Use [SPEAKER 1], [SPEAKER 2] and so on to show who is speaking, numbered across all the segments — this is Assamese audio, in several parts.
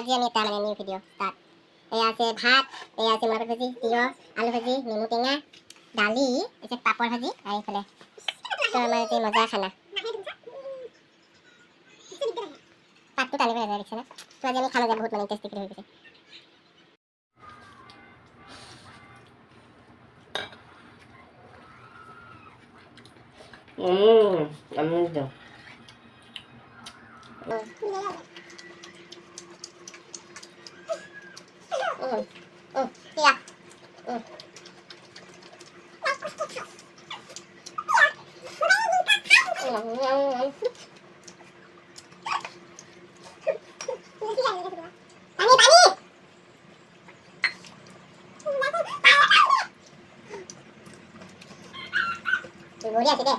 [SPEAKER 1] আজি আমি এটা মানে নিউ ভিডিঅ' ষ্টাৰ্ট। এয়া আছে ভাত, এয়া আছে মূলা ভাজি, তিয়হ, আলু ভাজি, নেমু টেঙা, দালি, তাৰপিছত পাপৰ ভাজি, আৰু এইফালে তো আমাৰ এতিয়া মজা খানা। পাতটো টানিব নাযায় দেখিছে না। তো আজি আমি খানা যায় বহুত মানে টেষ্টি হৈ গৈছে।
[SPEAKER 2] Amazing.
[SPEAKER 1] Yeah. Buri আছে দে।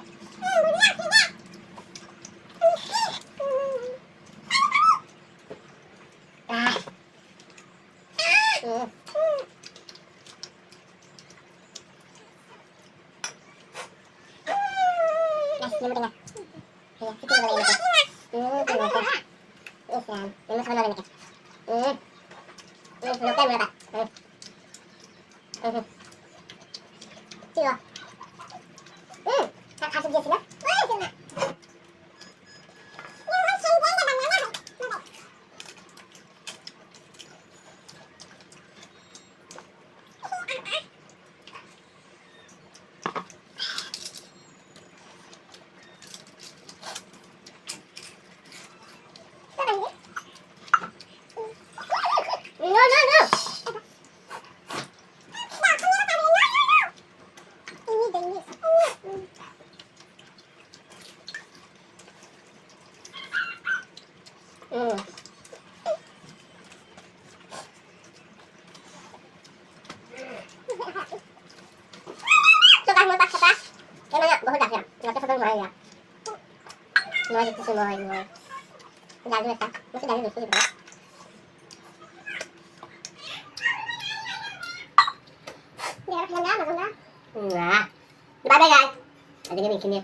[SPEAKER 1] Bye bye guys. Nanti kami bikinnya.